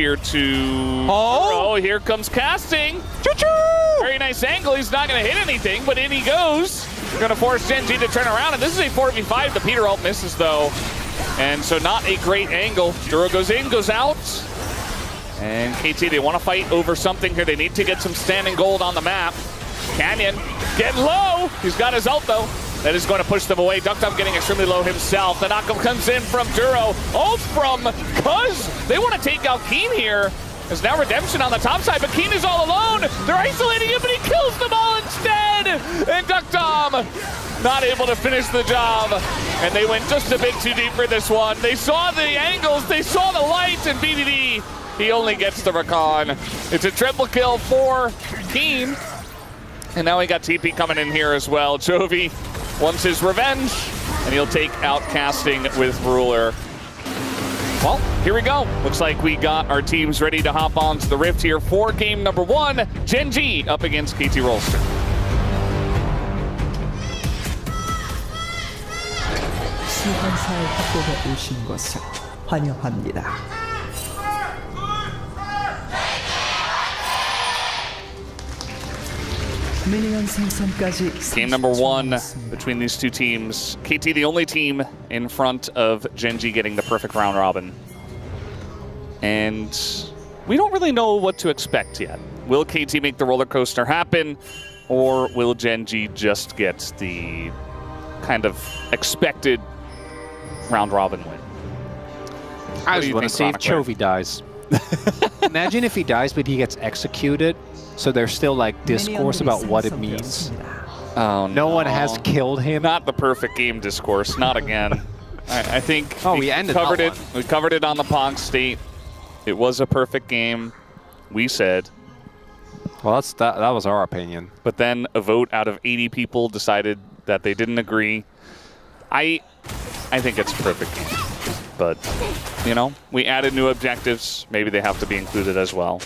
here to... Oh, here comes casting. Choo-choo! Very nice angle. He's not going to hit anything, but in he goes. Going to force Gen G to turn around, and this is a 4v5. The Peter ult misses, though. And so not a great angle. Duro goes in, goes out. And KT, they want to fight over something here. They need to get some standing gold on the map. Canyon getting low. He's got his ult, though. That is going to push them away. Duckdom getting extremely low himself. The knockup comes in from Duro. Ult from Cuz. They want to take out Keen here. There's now Redemption on the top side, but Keen is all alone. They're isolating him, but he kills them all instead. And Duckdom not able to finish the job. And they went just a bit too deep for this one. They saw the angles, they saw the lights, and BDD, he only gets the Rakan. It's a triple kill for Keen. And now we got TP coming in here as well. Chovy wants his revenge, and he'll take out casting with Ruler. Well, here we go. Looks like we got our teams ready to hop onto the Rift here for game number 1. Gen G up against KT Rolster. 수환사의 협곡에 오신 것을 환영합니다. 미니언 생성까지 Game number 1 between these two teams. KT the only team in front of Gen G getting the perfect round robin. And we don't really know what to expect yet. Will KT make the roller coaster happen, or will Gen G just get the kind of expected round robin win? I just want to see if Chovy dies. Imagine if he dies, but he gets executed. So there's still like discourse about what it means. Oh, no one has killed him. Not the perfect game discourse. Not again. I think we covered it. We covered it on the Pog State. It was a perfect game. We said. Well, that was our opinion. But then a vote out of 80 people decided that they didn't agree. I think it's a perfect game. But, you know, we added new objectives. Maybe they have to be included as well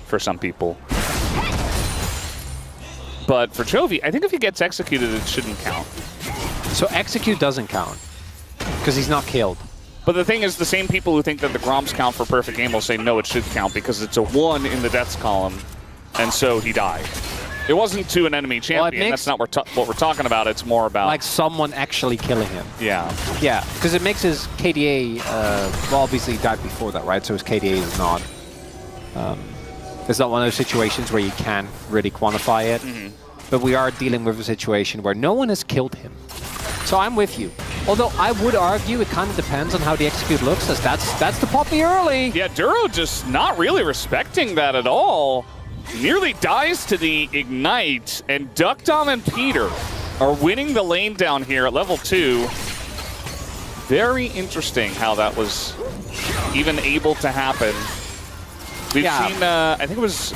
for some people. But for Chovy, I think if he gets executed, it shouldn't count. So execute doesn't count because he's not killed. But the thing is, the same people who think that the Groms count for perfect game will say, no, it should count because it's a 1 in the deaths column, and so he died. It wasn't to an enemy champion. Well, that's not what we're talking about. It's more about... like someone actually killing him. Yeah. Yeah, because it makes his KDA... well, obviously he died before that, right? So his KDA is not... it's not one of those situations where you can't really quantify it. Mm-hmm. But we are dealing with a situation where no one has killed him. So I'm with you. Although I would argue it kind of depends on how the execute looks, as that's the poppy early. Yeah, Duro just not really respecting that at all. Nearly dies to the Ignite, and Duckdom and Peter are winning the lane down here at level 2. Very interesting how that was even able to happen. We've seen, I think it was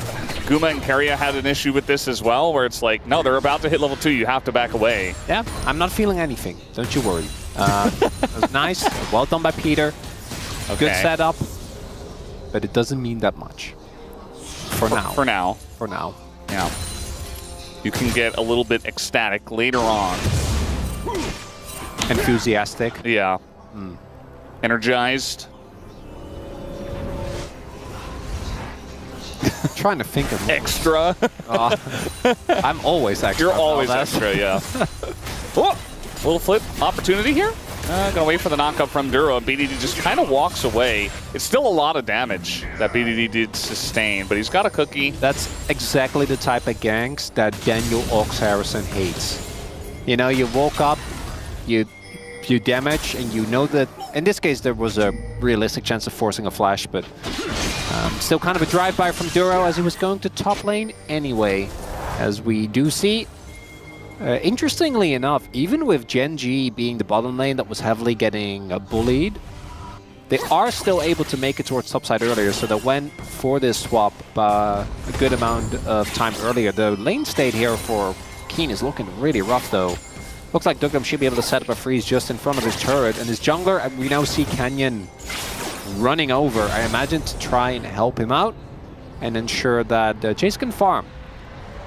Guma and Keria had an issue with this as well, where it's like, no, they're about to hit level 2, you have to back away. Yeah, I'm not feeling anything, don't you worry. It was nice, well done by Peter. Okay. Good setup, but it doesn't mean that much. For now. For now. For now. Yeah. You can get a little bit ecstatic later on. Enthusiastic. Yeah. Energized. Trying to think of extra. I'm always extra. You're always extra, yeah. Oh, little flip opportunity here. Gonna wait for the knockup from Duro, and BDD just kind of walks away. It's still a lot of damage that BDD did sustain, but he's got a cookie. That's exactly the type of ganks that Daniel Ox Harrison hates. You know, you woke up, you damage, and you know that, in this case, there was a realistic chance of forcing a flash, but still kind of a drive-by from Duro as he was going to top lane anyway, as we do see. Interestingly enough, even with Gen G being the bottom lane that was heavily getting bullied, they are still able to make it towards topside earlier, so they went for this swap a good amount of time earlier. The lane state here for Keen is looking really rough, though. Looks like Duckdom should be able to set up a freeze just in front of his turret, and his jungler, we now see Canyon running over, I imagine, to try and help him out and ensure that Chase can farm.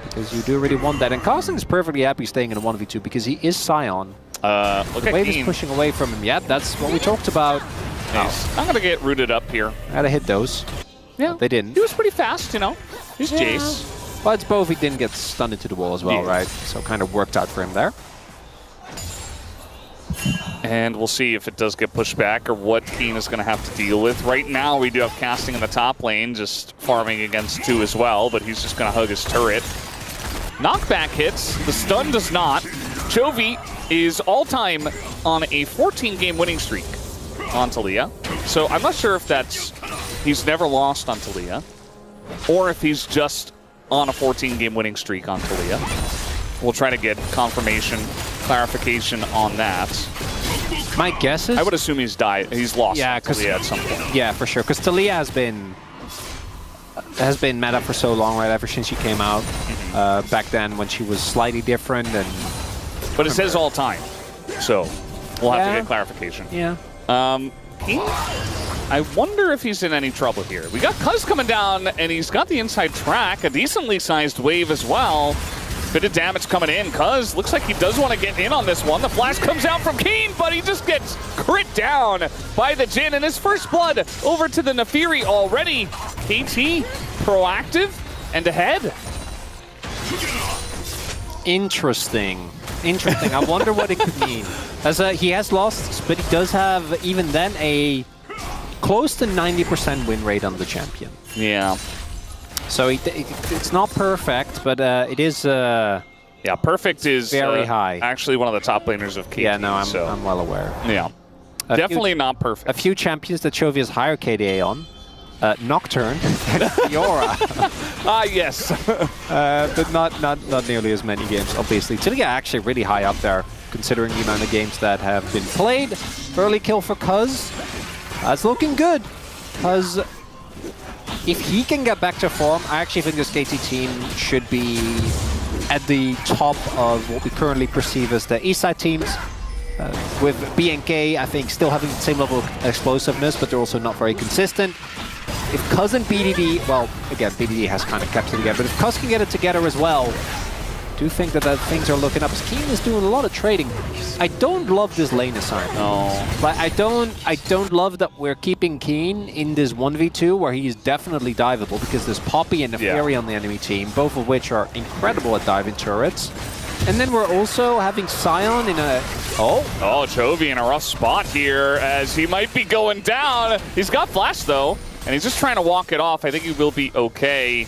Because you do really want that. And Carson is perfectly happy staying in a 1v2 because he is Sion. Look at Wave Keen. is pushing away from him. Yeah, that's what we talked about. Nice. I'm going to get rooted up here. Gotta hit those. Yeah. They didn't. He was pretty fast, you know. He's Jace. But it's both. He didn't get stunned into the wall as well, Yeah. right? So kind of worked out for him there. And we'll see if it does get pushed back or what Keen is going to have to deal with. Right now, we do have Casting in the top lane, just farming against 2 as well, but he's just going to hug his turret. Knockback hits. The stun does not. Chovy is all-time on a 14-game winning streak on Taliyah. So I'm not sure if that's he's never lost on Taliyah or if he's just on a 14-game winning streak on Taliyah. We'll try to get confirmation, clarification on that. My guess is... I would assume he's lost Yeah, to Taliyah at some point. Yeah, for sure. Because Taliyah has been meta for so long, right? Ever since she came out. Back then when she was slightly different and... But it says all time, so we'll have to Yeah. get clarification. Yeah. Keen, I wonder if he's in any trouble here. We got Cuz coming down, and he's got the inside track, a decently sized wave as well. Bit of damage coming in. Cuz looks like he does want to get in on this one. The flash comes out from Keen, but he just gets crit down by the Jhin. And his first blood over to the Naafiri already. KT proactive and ahead. Interesting. I wonder what it could mean. As he has lost, but he does have, even then, a close to 90% win rate on the champion. Yeah. So it's not perfect, but it is... Yeah, perfect is very high. Actually one of the top laners of KT. yeah, no, so. I'm well aware. Yeah. Definitely not perfect. A few champions that Chovy has higher KDA on. Nocturne and Fiora. Yes. But not nearly as many games, obviously. Taliyah actually really high up there, considering the amount of games that have been played. Early kill for Cuz. That's looking good. Cuz, if he can get back to form, I actually think this KT team should be at the top of what we currently perceive as the Eastside teams. With BNK, I think, still having the same level of explosiveness, but they're also not very consistent. If Cuz and BDD, well, again, BDD has kind of kept it together, but if Cuz can get it together as well, I do think that things are looking up. Keen is doing a lot of trading. I don't love this lane assignment. No. Like, I don't love that we're keeping Keen in this 1v2 where he is definitely diveable, because there's Poppy and Naafiri on the enemy team, both of which are incredible at diving turrets. And then we're also having Sion in a... Oh, Chovy in a rough spot here as he might be going down. He's got flash, though, and he's just trying to walk it off. I think he will be okay.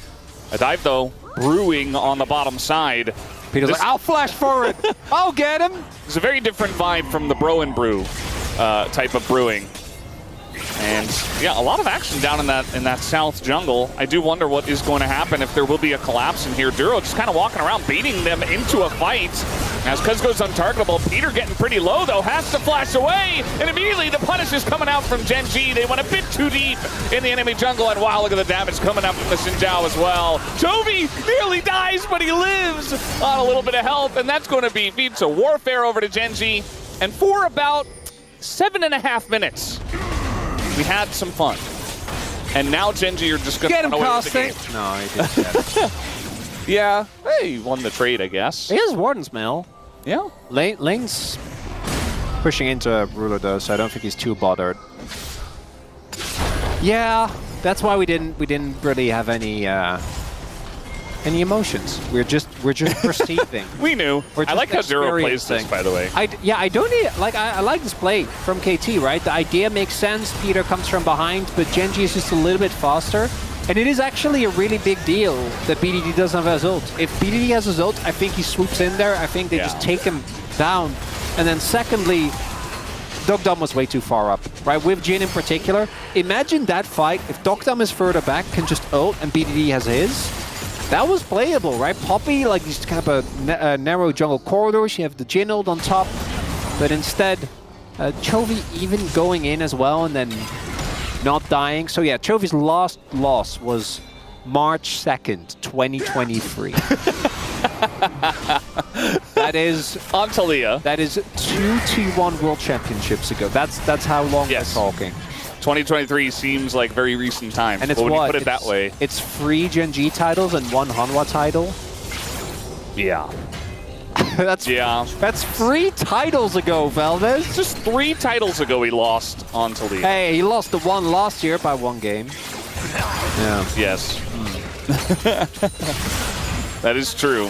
A dive, though, brewing on the bottom side. Peter's like, I'll flash forward. I'll get him. It's a very different vibe from the Bro and Brew type of brewing. And yeah, a lot of action down in that south jungle. I do wonder what is going to happen if there will be a collapse in here. Duro just kind of walking around, beating them into a fight. As Cuz goes untargetable, Peter getting pretty low though, has to flash away, and immediately the punish is coming out from Gen G. They went a bit too deep in the enemy jungle, and wow, look at the damage coming up from the Xin Zhao as well. Chovy nearly dies, but he lives on a little bit of health, and that's going to be feats of warfare over to Gen G. And for about 7.5 minutes, we had some fun. And now Gen G are just going to run away with the game. No, he didn't get it. Yeah, hey, he won the trade, I guess. He has Warden's Mill. Yeah. Lane's pushing into Ruler though, so I don't think he's too bothered. Yeah, that's why we didn't really have any emotions. We're just perceiving. We knew. I like how Duro plays this, by the way. I don't need like I like this play from KT, right? The idea makes sense. Peter comes from behind, but Gen G is just a little bit faster. And it is actually a really big deal that BDD doesn't have his ult. If BDD has his ult, I think he swoops in there. I think they just take him down. And then secondly, Dogdom was way too far up, right? With Jhin in particular. Imagine that fight. If Dogdom is further back, can just ult and BDD has his. That was playable, right? Poppy, like, you just have a narrow jungle corridor. You have the Jhin ult on top. But instead, Chovy even going in as well and then not dying. So yeah, Chovy's last loss was March 2nd, 2023. That is on Taliyah. That is 2 T1 World Championships ago. That's how long we're talking. 2023 seems like very recent time. And it's when what? you put it that way. It's 3 Gen G titles and 1 Hanwha title. Yeah. That's 3 titles ago, Valdez. Just 3 titles ago he lost on Taliyah. Hey, he lost the one last year by 1 game. Yeah. Yes. That is true.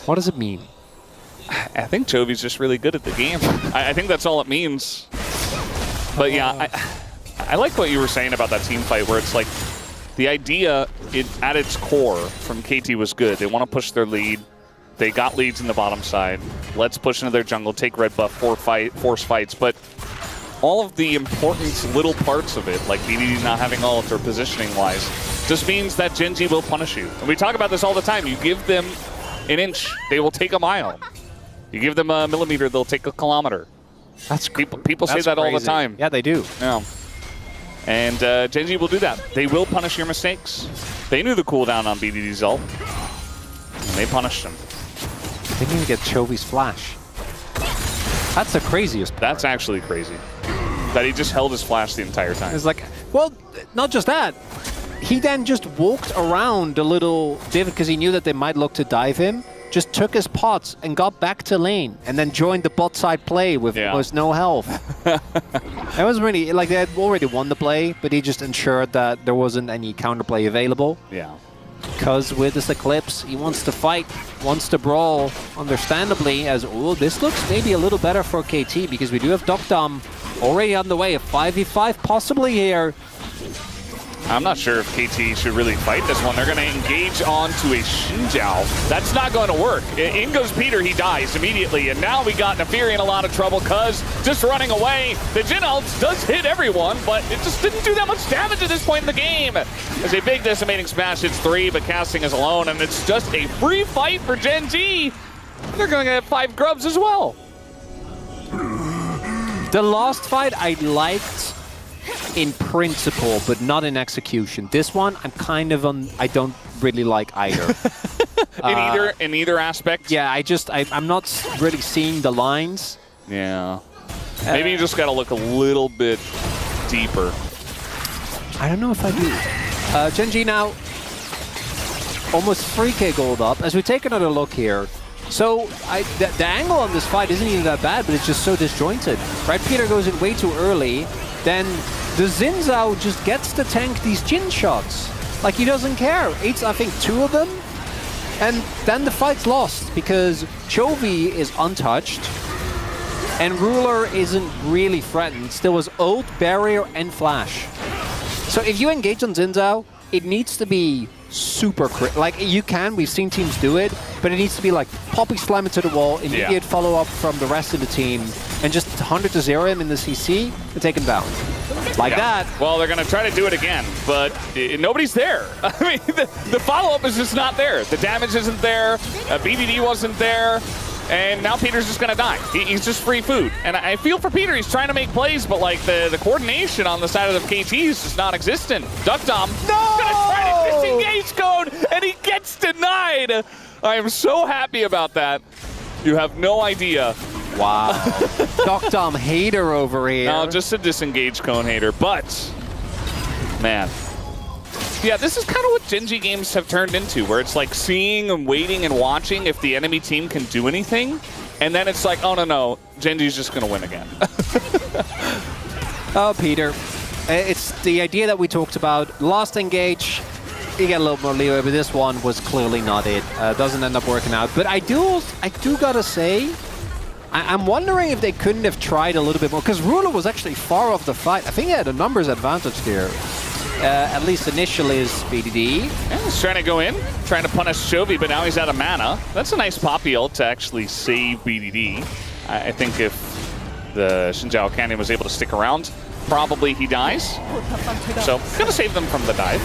What does it mean? I think Jovi's just really good at the game. I think that's all it means. But yeah, I like what you were saying about that team fight where it's like the idea at its core from KT was good. They want to push their lead. They got leads in the bottom side. Let's push into their jungle, take red buff, force fights. But all of the important little parts of it, like BDD not having ult or positioning-wise, just means that Gen G will punish you. And we talk about this all the time. You give them an inch, they will take a mile. You give them a millimeter, they'll take a kilometer. That's people say that all the time. Yeah, they do. Yeah. And Gen G will do that. They will punish your mistakes. They knew the cooldown on BDD's ult, and they punished him. They didn't even get Chovy's flash. That's the craziest part. That's actually crazy. That he just held his flash the entire time. It's like, well, not just that. He then just walked around a little bit because he knew that they might look to dive him. Just took his pots and got back to lane, and then joined the bot side play with almost no health. It was really like they had already won the play, but he just ensured that there wasn't any counterplay available. Yeah. Because with this Eclipse, he wants to fight, wants to brawl, understandably, as, oh, this looks maybe a little better for KT, because we do have Dokdom already on the way, a 5v5 possibly here. I'm not sure if KT should really fight this one. They're going to engage onto a Xin Zhao. That's not going to work. In goes Peter, he dies immediately, and now we got Naafiri in a lot of trouble because just running away. The Jhin ult does hit everyone, but it just didn't do that much damage at this point in the game. As a big decimating smash hits 3, but casting is alone, and it's just a free fight for Gen G. They're going to get 5 grubs as well. The last fight I liked in principle, but not in execution. This one, I'm kind of on. I don't really like either. in either aspect. Yeah, I'm not really seeing the lines. Yeah. Maybe you just got to look a little bit deeper. I don't know if I do. Gen G now almost 3k gold up. As we take another look here. So the angle on this fight isn't even that bad, but it's just so disjointed. Right, Peter goes in way too early. Then the Xin Zhao just gets to tank these Jhin shots. Like, he doesn't care. Eats, I think, 2 of them. And then the fight's lost because Chovy is untouched. And Ruler isn't really threatened. There was ult, barrier, and flash. So if you engage on Xin Zhao, it needs to be super quick. Like, you can, we've seen teams do it, but it needs to be like poppy slam into the wall, immediate follow-up from the rest of the team, and just 100-0 him in the CC and take him down. Like that. Well, they're going to try to do it again, but nobody's there. I mean, the follow-up is just not there. The damage isn't there. BDD wasn't there. And now Peter's just going to die. He's just free food. And I feel for Peter. He's trying to make plays, but like the coordination on the side of the KT is just non-existent. Dokdom is going to try to disengage code, and he gets denied. I am so happy about that. You have no idea. Wow. Dokdom hater over here. No, just a disengaged cone hater, but man. Yeah, this is kind of what Gen G games have turned into, where it's like seeing and waiting and watching if the enemy team can do anything, and then it's like, oh no, Gen G's just going to win again. Oh, Peter. It's the idea that we talked about. Last engage, you get a little more leeway, but this one was clearly not it. Doesn't end up working out. But I do gotta say, I'm wondering if they couldn't have tried a little bit more, because Ruler was actually far off the fight. I think he had a numbers advantage here. At least initially is BDD. Yeah, he's trying to go in, trying to punish Chovy, but now he's out of mana. That's a nice poppy ult to actually save BDD. I think if the Xin Zhao Canyon was able to stick around, probably he dies. So, gonna save them from the dive.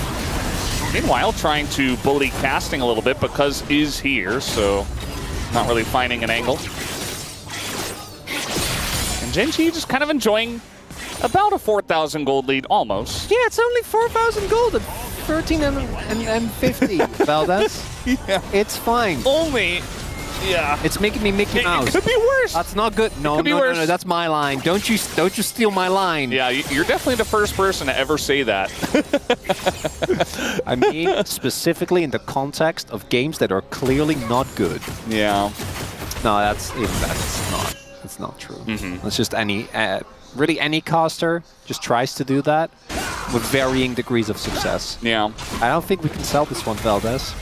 Meanwhile, trying to bully casting a little bit because is here, so not really finding an angle. And Gen G just kind of enjoying about a 4,000 gold lead, almost. Yeah, it's only 4,000 gold at 13 and 50, Valdez. Yeah. It's fine. Only, yeah. It's making me Mickey Mouse. It could be worse. That's not good. No, no, that's my line. Don't you steal my line. Yeah, you're definitely the first person to ever say that. I mean, specifically in the context of games that are clearly not good. Yeah. No, that's not. It's not true. It's just any really any caster just tries to do that with varying degrees of success. Yeah. I don't think we can sell this one, Valdez.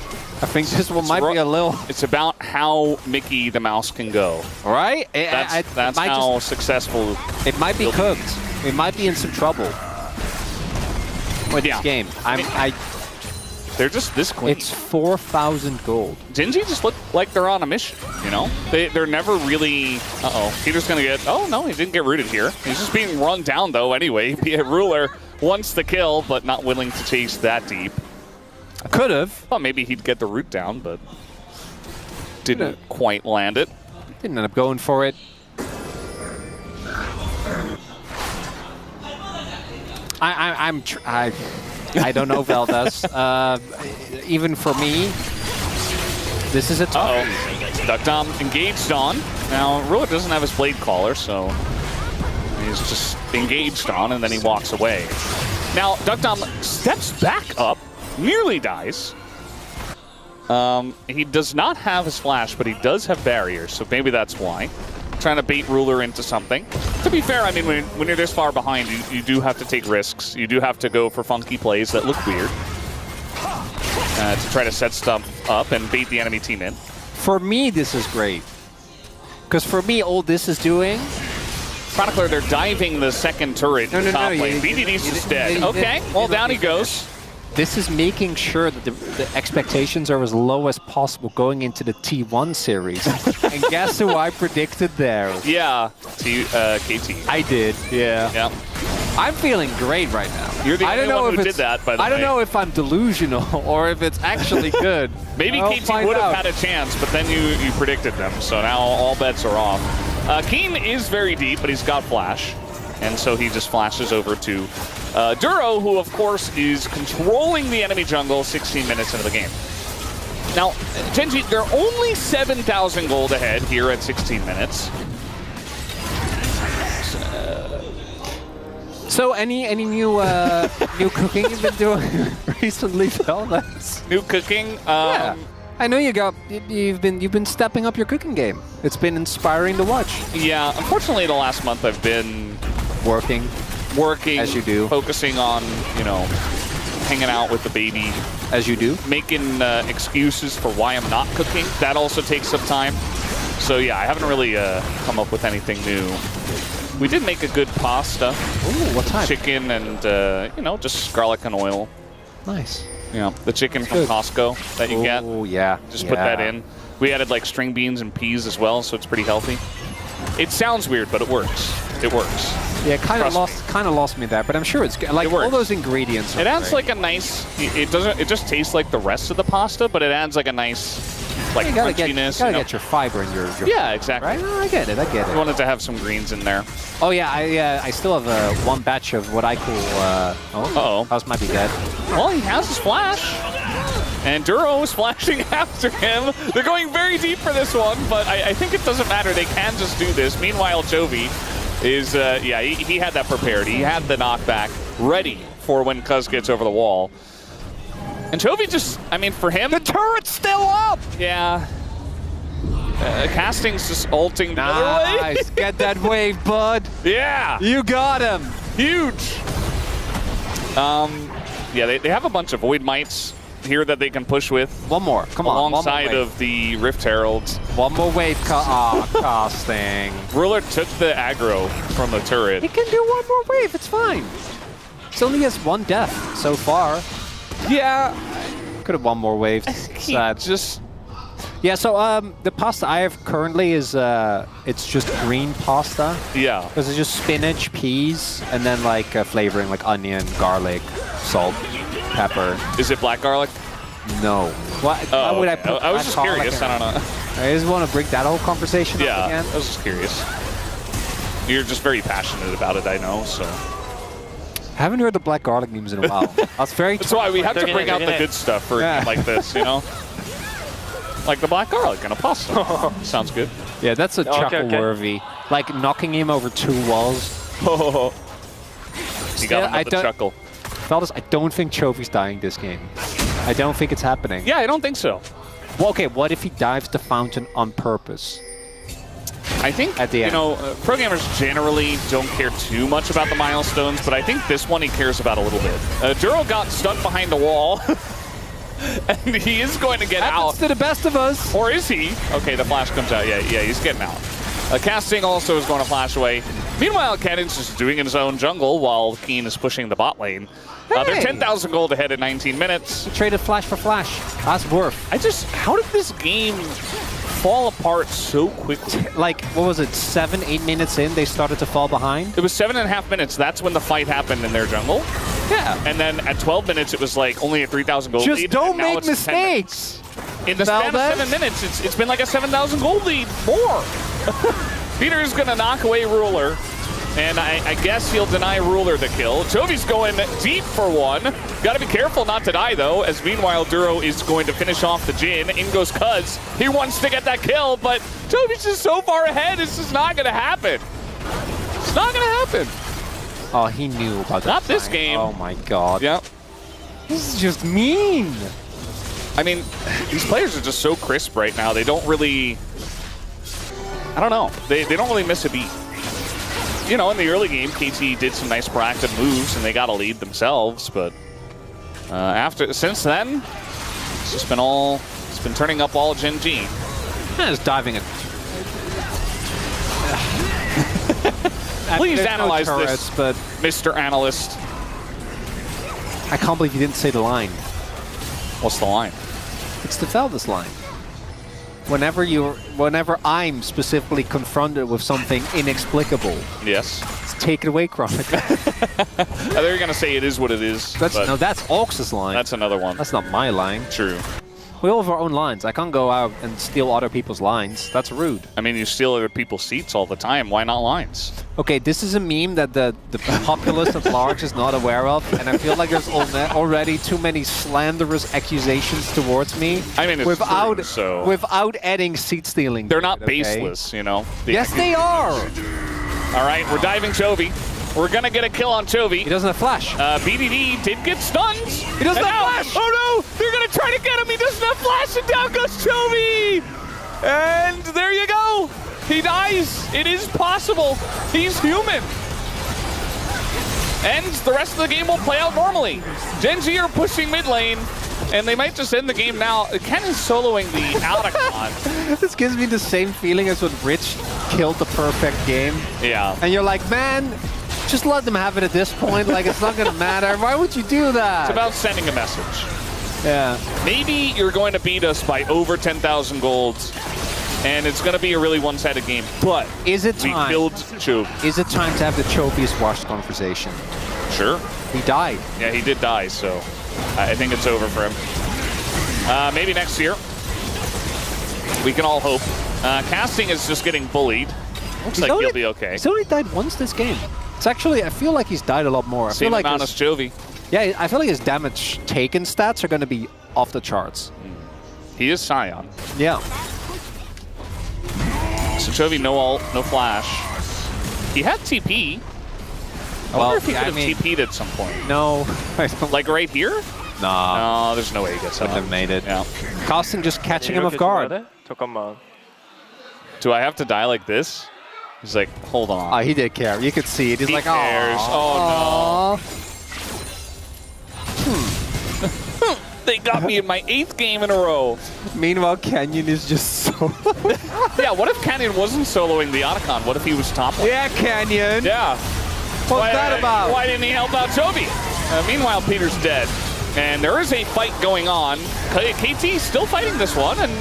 I think this one might be a little... It's about how Mickey the Mouse can go. Right? That's how successful... It might be cooked. It might be in some trouble with this game. They're just this clean. It's 4,000 gold. Gen.G just look like they're on a mission, you know? They're never really... Uh-oh. Peter's going to get... Oh, no, he didn't get rooted here. He's just being run down, though, anyway. Ruler wants the kill, but not willing to chase that deep. Could have. Thought maybe he'd get the root down, but didn't quite land it. Didn't end up going for it. I don't know, Valdez. Even for me, this is a tough. Duck Dom engaged on. Now, Ruler doesn't have his Blade Caller, so he's just engaged on, and then he walks away. Now, Duck Dom steps back up, nearly dies. He does not have his flash, but he does have barriers, so maybe that's why. Trying to bait Ruler into something. To be fair, I mean, when you're this far behind, you do have to take risks. You do have to go for funky plays that look weird to try to set stuff up and bait the enemy team in. For me, this is great. Because for me, all this is doing... Chronicler, they're diving the second turret in the top lane. BDD's just dead. Okay, well, down he goes. This is making sure that the expectations are as low as possible going into the T1 series. And guess who I predicted there? Yeah, KT. I did, yeah. Yeah. I'm feeling great right now. You're the only one who did that, by the way. I don't know if I'm delusional or if it's actually good. Maybe KT would have had a chance, but then you predicted them, so now all bets are off. Keen is very deep, but he's got flash, and so he just flashes over to Duro, who of course is controlling the enemy jungle 16 minutes into the game. Now, Gen.G, they're only 7,000 gold ahead here at 16 minutes. So any new new cooking you've been doing recently, Phil? New cooking? Yeah. I know you've been stepping up your cooking game. It's been inspiring to watch. Yeah, unfortunately the last month I've been working as you do, focusing on, you know, hanging out with the baby as you do, making excuses for why I'm not cooking. That also takes some time. So yeah, I haven't really come up with anything new. We did make a good pasta. Ooh, what type? Chicken and you know, just garlic and oil. Nice. Yeah, the chicken from Costco that you get. Oh yeah. Just put that in. We added like string beans and peas as well, so it's pretty healthy. It sounds weird, but it works. It works. Yeah, kind of lost me there, but I'm sure it's good. Like all those ingredients. It adds like a nice. It doesn't. It just tastes like the rest of the pasta, but it adds like a nice, like crunchiness. You gotta get your fiber in your yeah, exactly. Right? Oh, I get it. I wanted to have some greens in there. Oh yeah, I still have one batch of what I call. House might be dead. Well, he has his flash. And Duro is flashing after him. They're going very deep for this one, but I think it doesn't matter. They can just do this. Meanwhile, Chovy is, yeah, he had that prepared. He had the knockback ready for when Cuz gets over the wall. And Chovy just, I mean, for him... The turret's still up! Yeah. Casting's just ulting the other way. Nice. Get that wave, bud. Yeah. You got him. Huge. Yeah, they have a bunch of Void Mites here that they can push with. One more. Come on. Alongside of the Rift Heralds. One more wave. Casting. Ruler took the aggro from the turret. He can do one more wave. It's fine. He only has one death so far. Yeah. Could have one more wave. Sad. Just... Yeah, so the pasta I have currently is it's just green pasta. Yeah. Because it's just spinach, peas, and then like flavoring like onion, garlic, salt, pepper. Is it black garlic? No. Why would I put I was just curious. I don't know. I just want to break that whole conversation up again. I was just curious. You're just very passionate about it, I know, so. I haven't heard the black garlic memes in a while. That's why we have to bring out the good stuff for a game like this, you know? Like the black garlic and a pasta. Sounds good. Yeah, that's a chuckle-worthy. Like knocking him over 2 walls. You got him with the chuckle. Fellas, I don't think Chovy's dying this game. I don't think it's happening. Yeah, I don't think so. Well, okay, what if he dives the fountain on purpose? I think, At the end. pro gamers generally don't care too much about the milestones, but I think this one he cares about a little bit. Duro got stuck behind the wall, and he is going to get out. Happens to the best of us. Or is he? Okay, the flash comes out. Yeah, he's getting out. Casting also is going to flash away. Meanwhile, Cannon's just doing his own jungle while Keen is pushing the bot lane. They're Hey. 10,000 gold ahead in 19 minutes. Traded flash for flash. That's worth. How did this game fall apart so quickly? Like, what was it, 7-8 minutes in, they started to fall behind? It was 7.5 minutes. That's when the fight happened in their jungle. Yeah. And then at 12 minutes, it was like only a 3,000 gold lead. Just don't and now make it's 10 minutes. mistakes. In the span of Valdez? 7 minutes, it's been like a 7,000 gold lead. More. Peter's going to knock away Ruler. And I guess he'll deny Ruler the kill. Chovy's going deep for one. Got to be careful not to die, though, as meanwhile, Duro is going to finish off the Jhin. In goes Cuz. He wants to get that kill, but Chovy's just so far ahead, it's just not going to happen. It's not going to happen. Oh, he knew about that. Not this sign. game. Oh my god. Yeah. This is just mean. I mean, these players are just so crisp right now. They don't really... I don't know. They don't really miss a beat. In the early game, KT did some nice proactive moves, and they got a lead themselves. But since then, it's been turning up all Gen G. Yeah, just diving it. Please There's analyze no this, turrets, but Mr. Analyst. I can't believe you didn't say the line. What's the line? It's the Valdez line. Whenever I'm specifically confronted with something inexplicable, Yes. take it away, Chronic. They're gonna say it is what it is. but That's Aux's line. that's another one. That's not my line. True. We all have our own lines. I can't go out and steal other people's lines. That's rude. I mean, you steal other people's seats all the time. Why not lines? Okay, this is a meme that the populace at large is not aware of, and I feel like there's already too many slanderous accusations towards me. I mean, it's without true, so- without adding seat stealing. They're to not it, okay? baseless, Yes, they are. All right, we're diving Chovy. We're gonna get a kill on Chovy. He doesn't have flash. BDD did get stunned. He doesn't have flash. Oh no! They're gonna try to get him. He doesn't have flash, and down goes Chovy. And there you go. He dies. It is possible. He's human. And the rest of the game will play out normally. Gen G are pushing mid lane, and they might just end the game now. Cannon's soloing the Autocon. This gives me the same feeling as when Rich killed the perfect game. Yeah. And you're like, man, just let them have it at this point. Like, it's not going to matter. Why would you do that? It's about sending a message. Yeah. Maybe you're going to beat us by over 10,000 golds, and it's going to be a really one-sided game. But Is it we time? killed Chovy. Is it time to have the Chovius washed conversation? Sure. He died. Yeah, he did die, so I think it's over for him. Maybe next year. We can all hope. Casting is just getting bullied. Looks like he'll be okay. He's only died once this game. It's actually, I feel like he's died a lot more. I Same feel like amount as Chovy. yeah, I feel like his damage taken stats are going to be off the charts. He is Scion. Yeah. So Chovy, no ult, no flash. He had TP. I wonder if he could have TP'd at some point. No, I don't Like right here? Nah. No, there's no way he gets Wouldn't up. have made it. Yeah. Casting just catching him off guard. 잠깐만. Do I have to die like this? He's like, hold on. Oh, he did care. You could see it. He's He like, cares. oh, They got me in my 8th game in a row. Meanwhile, Canyon is just so. Yeah, what if Canyon wasn't soloing the Otacon? What if he was top lane? Yeah, Canyon. Yeah. What's that about? Why didn't he help out Chovy? Meanwhile, Peter's dead. And there is a fight going on. KT still fighting this one, and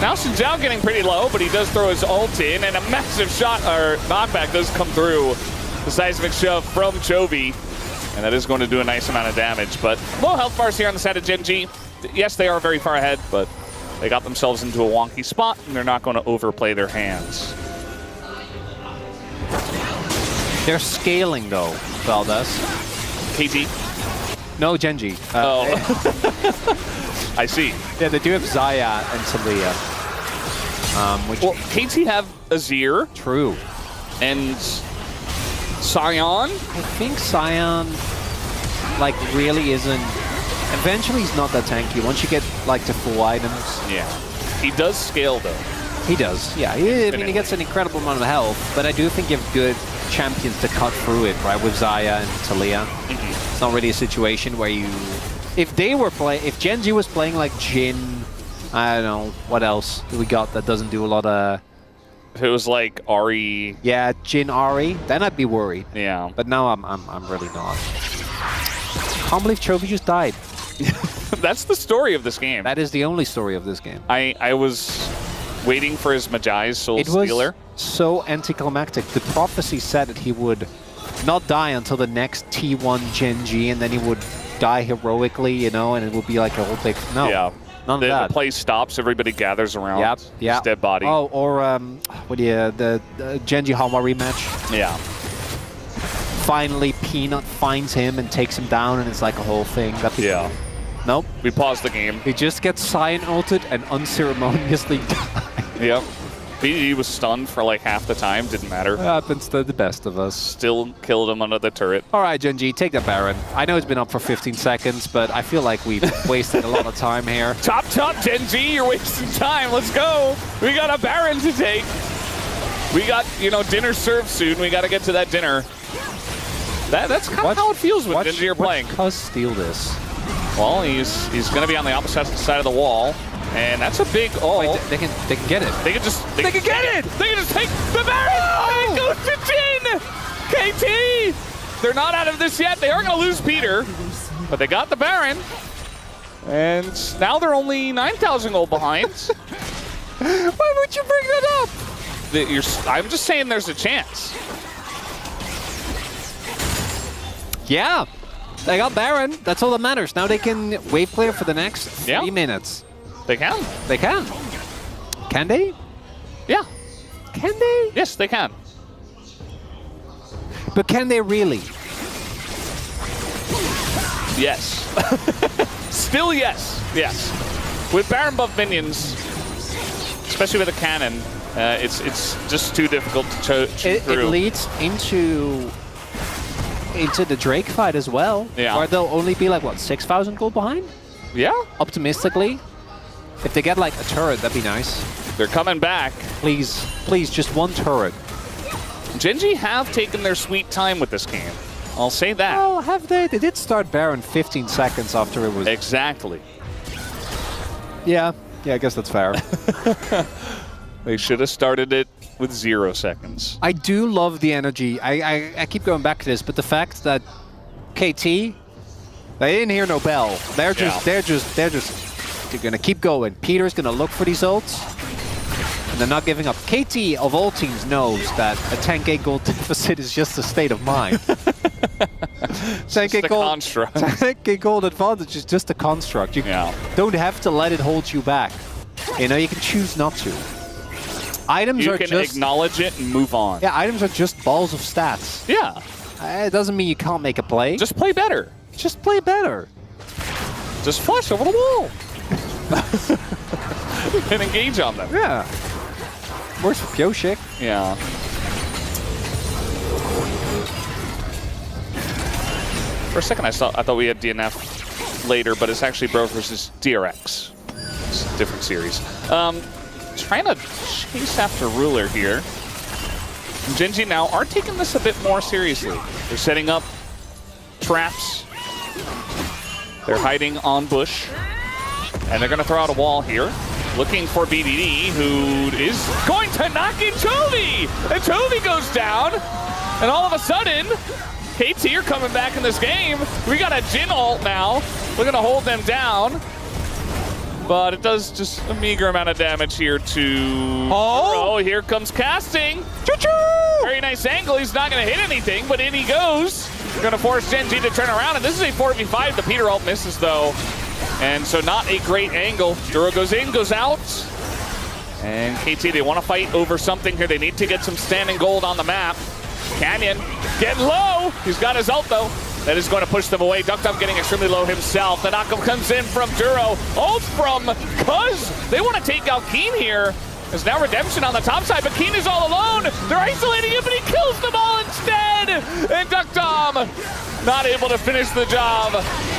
now Xin Zhao getting pretty low, but he does throw his ult in, and a massive shot or knockback does come through. The seismic shove from Chovy, and that is going to do a nice amount of damage. But low health bars here on the side of Gen G. Yes, they are very far ahead, but they got themselves into a wonky spot, and they're not going to overplay their hands. They're scaling though, Valdez. KT? No, Genji. Oh. I see. Yeah, they do have Zaya and Talia. Which Well, KT have Azir true. and Scion. I think Scion, like, really isn't. Eventually, he's not that tanky. Once you get like to full items, Yeah. He does scale though. He does, yeah. I mean, he gets an incredible amount of health, but I do think you have good champions to cut through it, right? With Xayah and Talia. It's not really a situation where you... If Gen G was playing like Jhin, I don't know, what else do we got that doesn't do a lot of... If it was like Ahri... Yeah, Jhin Ahri, then I'd be worried. Yeah. But now I'm really not. Can't believe Chovy just died. That's the story of this game. That is the only story of this game. I was waiting for his Magi Soul Stealer. It was so anticlimactic. The prophecy said that he would not die until the next T1 Gen G, and then he would die heroically, you know, and it would be like a whole big... No, yeah. none of that. The play stops, everybody gathers around his dead body. Oh, or the Genji Hanwha rematch. Yeah. Finally, Peanut finds him and takes him down, and it's like a whole thing. Yeah. Nope. We paused the game. He just gets Cyan ulted and unceremoniously dies. Yep. BDD was stunned for like half the time, didn't matter. Happens to the best of us. Still killed him under the turret. All right, Genji, take the Baron. I know it's been up for 15 seconds, but I feel like we've wasted a lot of time here. Top, Genji, you're wasting time. Let's go. We got a Baron to take. We got, you know, dinner served soon. We got to get to that dinner. That's kind of how it feels when Genji are playing. Cuz steal this. Well, he's going to be on the opposite side of the wall, and that's a big ult. Wait, they can get it. They can just They can get it. They can just take the Baron. And it goes to Jhin. KT. They're not out of this yet. They are going to lose Peter, but they got the Baron, and now they're only 9,000 gold behind. Why would you bring that up? I'm just saying there's a chance. Yeah. They got Baron. That's all that matters. Now they can wave clear for the next 3 minutes. They can. They can. Can they? Yeah. Can they? Yes, they can. But can they really? Yes. Still yes. Yes. With Baron buff minions, especially with a cannon, it's just too difficult to shoot through. It leads into the Drake fight as well. Yeah. Where they'll only be like, what, 6,000 gold behind? Yeah. Optimistically. If they get like a turret, that'd be nice. They're coming back. Please, just one turret. Genji have taken their sweet time with this game. I'll say that. Oh, have they? They did start Baron 15 seconds after it was... Exactly. Yeah, I guess that's fair. They should have started it with 0 seconds. I do love the energy. I keep going back to this, but the fact that KT, they didn't hear no bell. They're gonna keep going. Peter's gonna look for these ults, and they're not giving up. KT of all teams knows that a 10k gold deficit is just a state of mind. 10k gold, construct. 10k gold advantage is just a construct. You don't have to let it hold you back. You know, you can choose not to. Items you are can just acknowledge it and move on. Yeah, items are just balls of stats. Yeah. It doesn't mean you can't make a play. Just play better. Just play better. Just flush over the wall. And engage on them. Yeah. Works for Pyosik. Yeah. For a second I thought we had DNF later, but it's actually Bro versus DRX. It's a different series. Trying to chase after Ruler here. And Genji now are taking this a bit more seriously. They're setting up traps. They're hiding on bush. And they're going to throw out a wall here. Looking for BDD, who is going to knock in Chovy! And Chovy goes down. And all of a sudden, KT are coming back in this game. We got a Jhin ult now. We're going to hold them down. But it does just a meager amount of damage here to... Oh, here comes casting. Choo-choo! Very nice angle. He's not going to hit anything, but in he goes. Going to force Genji to turn around, and this is a 4v5. The Peter ult misses, though. And so not a great angle. Duro goes in, goes out. And KT, they want to fight over something here. They need to get some standing gold on the map. Canyon getting low. He's got his ult, though. That is going to push them away. Duck getting extremely low himself. The knockup comes in from Duro. Ult from Cuz. They want to take out Keen here. There's now Redemption on the top side, but Keen is all alone. They're isolating him, but he kills them all instead. And Duckdom not able to finish the job.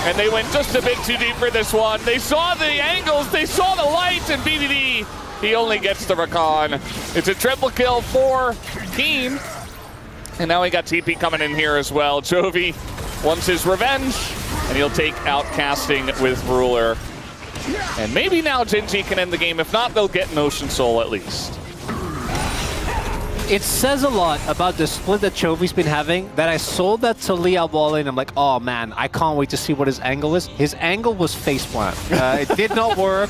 And they went just a bit too deep for this one. They saw the angles, they saw the lights, and BDD, he only gets the Rakan. It's a triple kill for Keen. And now we got TP coming in here as well. Chovy wants his revenge, and he'll take out Casting with Ruler. And maybe now Gen.G can end the game. If not, they'll get an Ocean Soul at least. It says a lot about the split that Chovy's been having that I sold that to Liao Ball and I'm like, oh man, I can't wait to see what his angle is. His angle was faceplant. It did not work.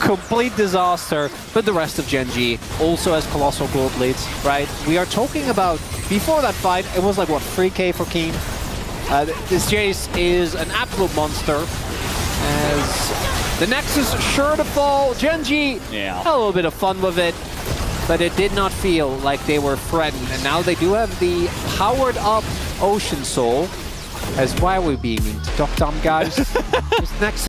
Complete disaster. But the rest of Gen.G also has colossal gold leads, right? We are talking about, before that fight, it was like, what, 3K for Keen? This Jace is an absolute monster. As the Nexus sure to fall. Gen.G had a little bit of fun with it, but it did not feel like they were threatened. And now they do have the powered up Ocean Soul. As why are we being mean to Duckdom, guys? This Nexus